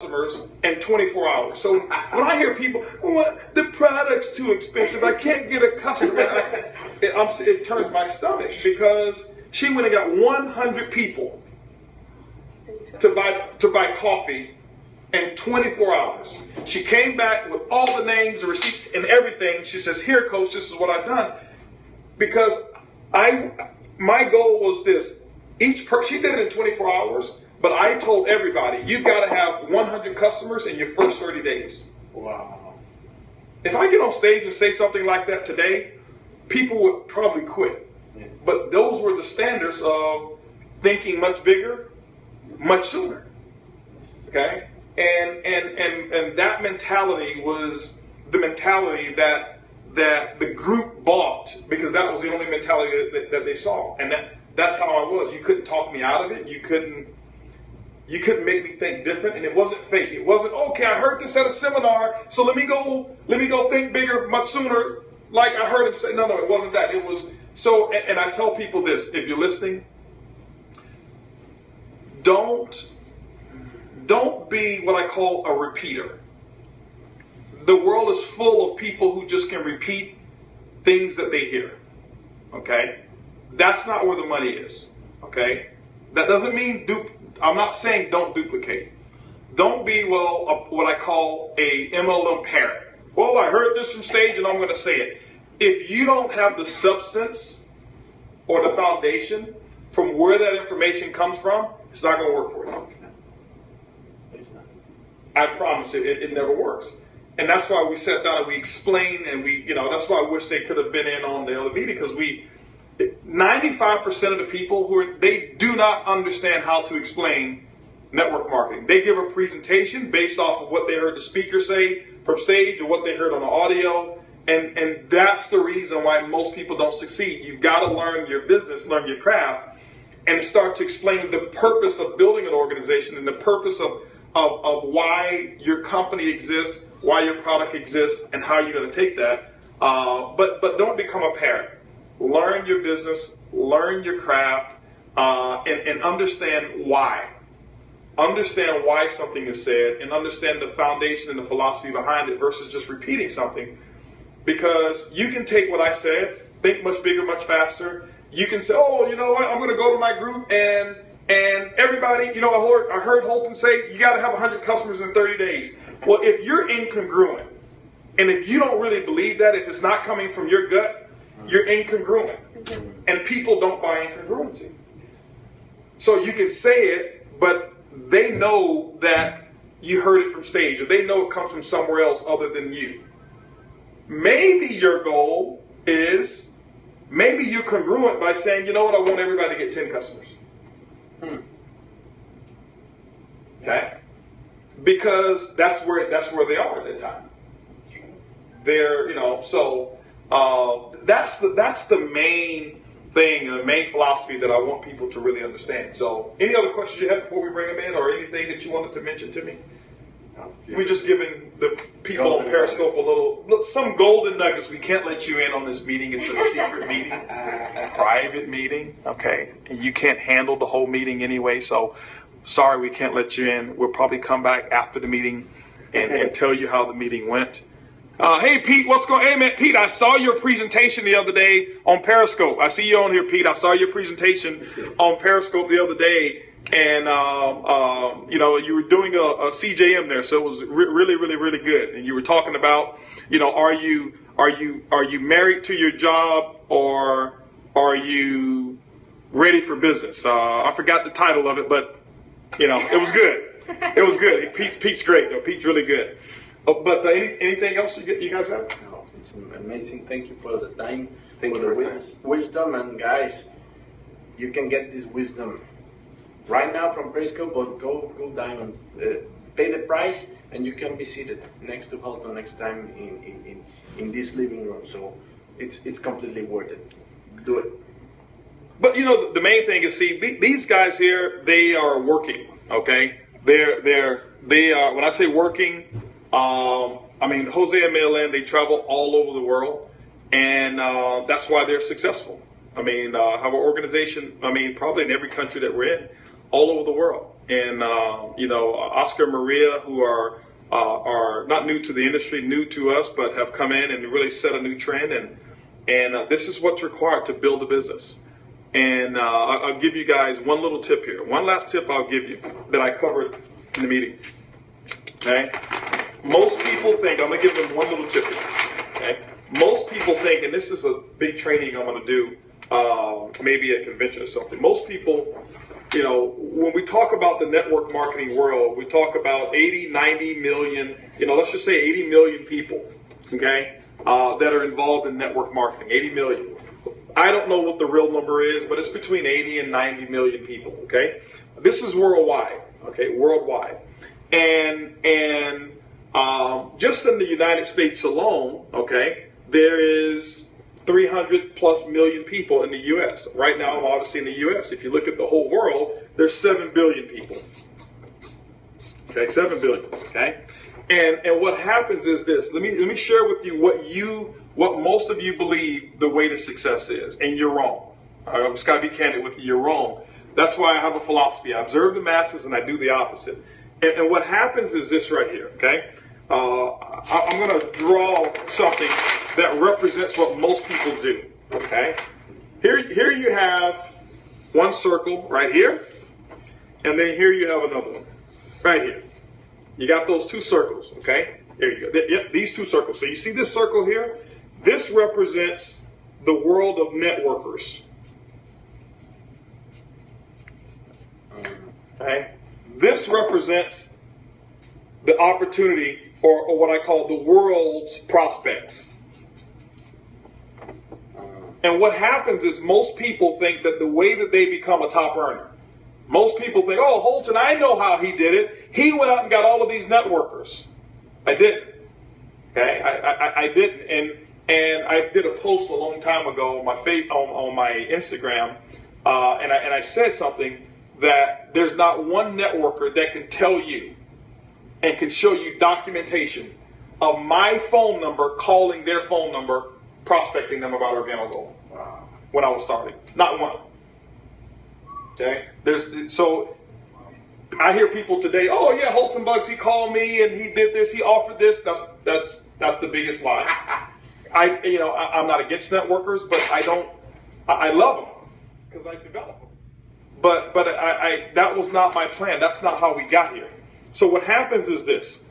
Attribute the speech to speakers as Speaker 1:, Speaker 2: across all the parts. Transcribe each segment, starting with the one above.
Speaker 1: customers in 24 hours. So when I hear people, the product's too expensive, I can't get a customer, it turns my stomach, because she went and got 100 people to buy coffee in 24 hours. She came back with all the names, the receipts, and everything. She says, "Here, coach, this is what I've done." Because my goal was this. She did it in 24 hours, but I told everybody, you've got to have 100 customers in your first 30 days.
Speaker 2: Wow.
Speaker 1: If I get on stage and say something like that today, people would probably quit.
Speaker 2: Yeah.
Speaker 1: But those were the standards of thinking much bigger, much sooner. Okay? And that mentality was the mentality that the group bought, because that was the only mentality that they saw. And that's how I was. You couldn't talk me out of it. You couldn't make me think different, and it wasn't fake. It wasn't, okay, I heard this at a seminar, so let me go think bigger much sooner, like I heard him say. No, it wasn't that. It was so, and I tell people this, if you're listening, don't be what I call a repeater. The world is full of people who just can repeat things that they hear. Okay? That's not where the money is. Okay? That doesn't mean I'm not saying don't duplicate. Don't be, what I call a MLM parrot. Well, I heard this from stage and I'm going to say it. If you don't have the substance or the foundation from where that information comes from, it's not going to work for you. I promise it never works. And that's why we sat down and we explained, and that's why I wish they could have been in on the other meeting, because 95% of the people they do not understand how to explain network marketing. They give a presentation based off of what they heard the speaker say from stage or what they heard on the audio, and that's the reason why most people don't succeed. You've got to learn your business, learn your craft, and start to explain the purpose of building an organization and the purpose of why your company exists, why your product exists, and how you're going to take that. But don't become a parrot. Learn your business, learn your craft, and understand why. Understand why something is said, and understand the foundation and the philosophy behind it versus just repeating something. Because you can take what I said, think much bigger, much faster. You can say, oh, you know what, I'm going to go to my group and everybody, I heard Holton say you got to have 100 customers in 30 days. Well, if you're incongruent, and if you don't really believe that, if it's not coming from your gut, you're incongruent. And people don't buy incongruency. So you can say it, but they know that you heard it from stage, or they know it comes from somewhere else other than you. Maybe your goal is, maybe you're congruent by saying, you know what, I want everybody to get 10 customers. Okay? Because that's where they are at that time. They're, so that's the main thing and the main philosophy that I want people to really understand. So, any other questions you have before we bring them in, or anything that you wanted to mention to me? We're just giving the people on Periscope some golden nuggets. We can't let you in on this meeting. It's a secret meeting, private meeting. Okay, and you can't handle the whole meeting anyway. So, sorry, we can't let you in. We'll probably come back after the meeting and tell you how the meeting went. Hey, Pete, what's going on? Hey, man, Pete, I saw your presentation the other day on Periscope. I see you on here, Pete. I saw your presentation on Periscope the other day. And, you were doing a CJM there. So it was really, really, really good. And you were talking about, are you married to your job, or are you ready for business? I forgot the title of it, but, it was good. It was good. Pete's great, though. Pete's really good. But anything else you guys have?
Speaker 2: No, it's amazing. Thank you for the time, for the wisdom. And guys, you can get this wisdom right now from Periscope, but go diamond. Pay the price, and you can be seated next to Holton next time in this living room. So it's completely worth it. Do it.
Speaker 1: But the main thing is, see, these guys here, they are working. Okay, they are. When I say working, Jose and Maylin, they travel all over the world, and that's why they're successful. Have an organization. Probably in every country that we're in, all over the world. and Oscar and Maria, who are not new to the industry, new to us, but have come in and really set a new trend. And this is what's required to build a business. And I'll give you guys one little tip here. One last tip I'll give you that I covered in the meeting. Okay? Most people think, I'm going to give them one little tip here. Okay? Most people think, and this is a big training I'm going to do, maybe a convention or something. Most people, when we talk about the network marketing world, we talk about 80, 90 million, let's just say 80 million people, okay, that are involved in network marketing, 80 million. I don't know what the real number is, but it's between 80 and 90 million people, okay? This is worldwide, okay, worldwide. And just in the United States alone, okay, there is 300 plus million people in the U.S. Right now, I'm obviously in the U.S. If you look at the whole world, there's 7 billion people. Okay, 7 billion, okay? And what happens is this. Let me share with you what most of you believe the way to success is, and you're wrong. I've just got to be candid with you. You're wrong. That's why I have a philosophy. I observe the masses and I do the opposite. And what happens is this right here, okay? I'm going to draw something that represents what most people do, okay? Here you have one circle right here, and then here you have another one right here. You got those two circles, okay? There you go. Yep, these two circles. So you see this circle here? This represents the world of networkers. Okay? This represents the opportunity or what I call the world's prospects. And what happens is most people think that the way that they become a top earner, most people think, oh, Holton, I know how he did it. He went out and got all of these networkers. I didn't. Okay? I didn't. And I did a post a long time ago on my Instagram, and I said something that there's not one networker that can tell you and can show you documentation of my phone number calling their phone number, prospecting them about Organo Gold when I was starting. Not one. Okay? So I hear people today, oh yeah, Holton Bugs, he called me and he did this, he offered this. That's the biggest lie. I'm not against networkers, but I love them because I develop them. But that was not my plan. That's not how we got here. So what happens is this.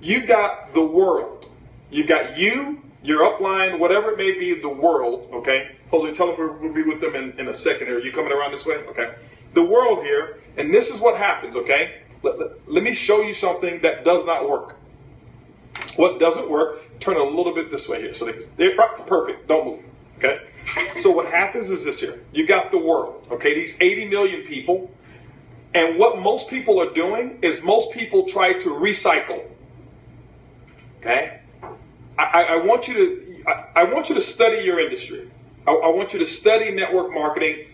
Speaker 1: You got the world. You got you, your upline, whatever it may be, the world, okay? Jose, tell them we'll be with them in a second here. Are you coming around this way? Okay. The world here, and this is what happens, okay? Let me show you something that does not work. What doesn't work, turn it a little bit this way here. So they're perfect. Don't move, okay? So what happens is this here. You got the world, okay? These 80 million people. And what most people are doing is most people try to recycle. Okay? I want you to study your industry. I want you to study network marketing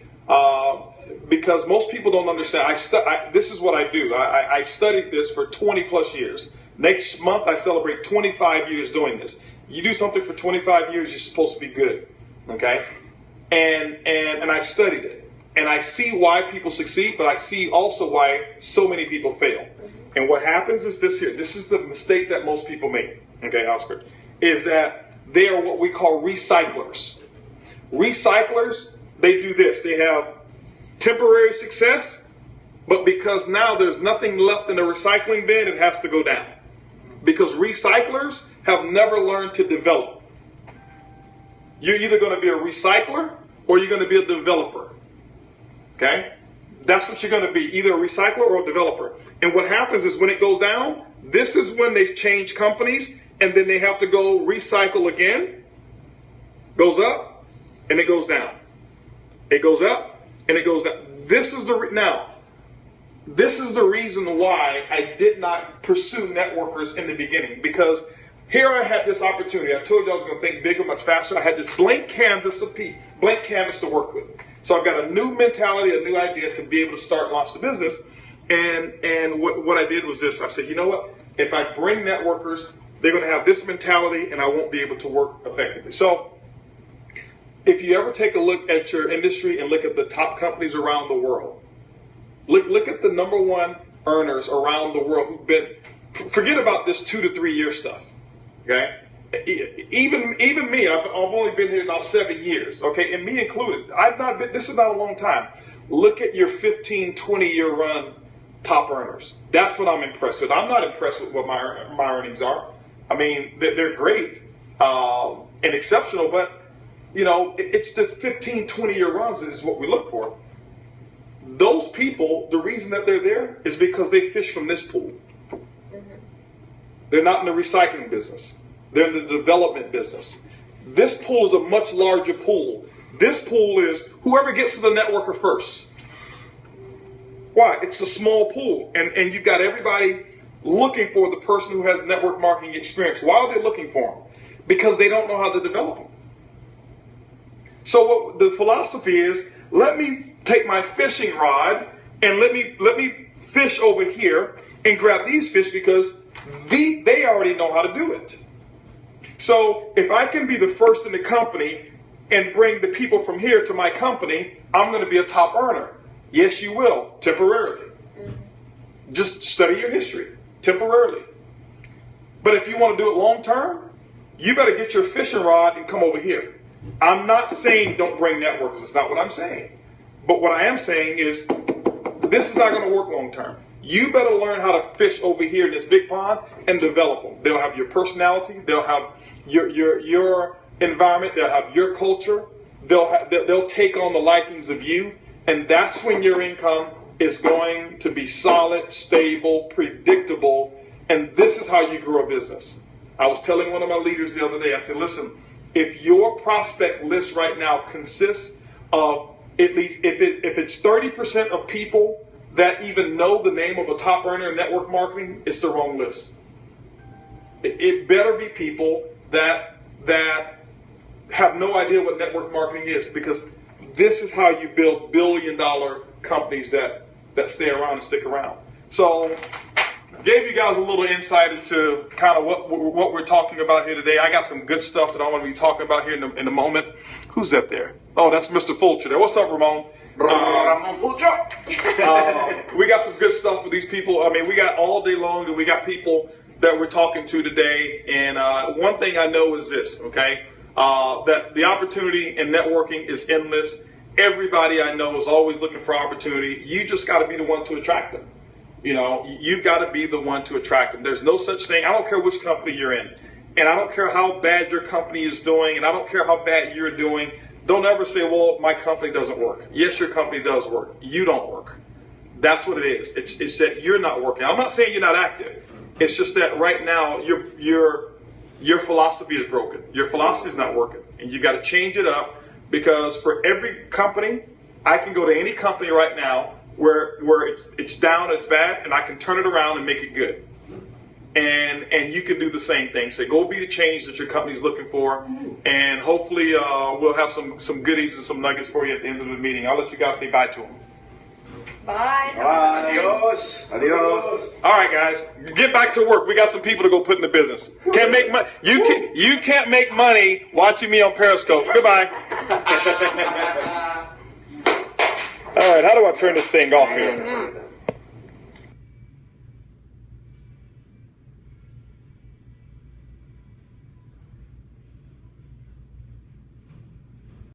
Speaker 1: because most people don't understand. This is what I do. I've studied this for 20 plus years. Next month I celebrate 25 years doing this. You do something for 25 years, you're supposed to be good. Okay? And I've studied it. And I see why people succeed, but I see also why so many people fail. And what happens is this here. This is the mistake that most people make, okay, Oscar, is that they are what we call recyclers. Recyclers, they do this. They have temporary success, but because now there's nothing left in the recycling bin, it has to go down. Because recyclers have never learned to develop. You're either going to be a recycler or you're going to be a developer. Okay? That's what you're going to be, either a recycler or a developer. And what happens is when it goes down, this is when they change companies and then they have to go recycle again. Goes up and it goes down. It goes up and it goes down. This is the reason why I did not pursue networkers in the beginning, because here I had this opportunity. I told you I was going to think bigger, much faster. I had this blank canvas to work with. So I've got a new mentality, a new idea to be able to start and launch the business. And what I did was this. I said, you know what? If I bring networkers, they're going to have this mentality and I won't be able to work effectively. So if you ever take a look at your industry and look at the top companies around the world, Look at the number one earners around the world who've been. Forget about this 2 to 3 year stuff. Okay. Even me, I've only been here now 7 years. Okay, and me included. I've not been. This is not a long time. Look at your 15, 20 year run top earners. That's what I'm impressed with. I'm not impressed with what my earnings are. I mean, they're great and exceptional, but it's the 15, 20 year runs that is what we look for. Those people, the reason that they're there is because they fish from this pool. They're not in the recycling business. They're in the development business. This pool is a much larger pool. This pool is whoever gets to the networker first. Why? It's a small pool. And you've got everybody looking for the person who has network marketing experience. Why are they looking for them? Because they don't know how to develop them. So what the philosophy is, let me take my fishing rod and let me fish over here and grab these fish because they already know how to do it. So if I can be the first in the company and bring the people from here to my company, I'm going to be a top earner. Yes, you will, temporarily. Just study your history, temporarily. But if you want to do it long term, you better get your fishing rod and come over here. I'm not saying don't bring networkers. That's not what I'm saying. But what I am saying is this is not going to work long term. You better learn how to fish over here in this big pond and develop them. They'll have your personality. They'll have your environment. They'll have your culture. They'll take on the likings of you. And that's when your income is going to be solid, stable, predictable. And this is how you grow a business. I was telling one of my leaders the other day, I said, listen, if your prospect list right now consists of at least, if it's 30% of people that even know the name of a top earner in network marketing, it's the wrong list. It better be people that have no idea what network marketing is, because this is how you build billion-dollar companies that stay around and stick around. So, gave you guys a little insight into kind of what we're talking about here today. I got some good stuff that I want to be talking about here in a moment. Who's that there? Oh, that's Mr. Fulcher there. What's up, Ramon?
Speaker 2: Ramon Fulcher.
Speaker 1: We got some good stuff with these people. I mean, we got all day long, and we got people that we're talking to today. And one thing I know is this, okay? That the opportunity in networking is endless. Everybody I know is always looking for opportunity. You just got to be the one to attract them. You've got to be the one to attract them. There's no such thing. I don't care which company you're in. And I don't care how bad your company is doing. And I don't care how bad you're doing. Don't ever say, well, my company doesn't work. Yes, your company does work. You don't work. That's what it is. It's that you're not working. I'm not saying you're not active. It's just that right now your philosophy is broken. Your philosophy is not working. And you've got to change it up, because for every company, I can go to any company right now where it's down, it's bad, and I can turn it around and make it good. And you can do the same thing. So go be the change that your company's looking for, and hopefully we'll have some goodies and some nuggets for you at the end of the meeting. I'll let you guys say bye to them.
Speaker 3: Bye.
Speaker 2: Bye. Adios.
Speaker 4: Adios.
Speaker 1: All right, guys, get back to work. We got some people to go put in the business. Can't make money. You can't make money watching me on Periscope. Goodbye. All right, how do I turn this thing off here?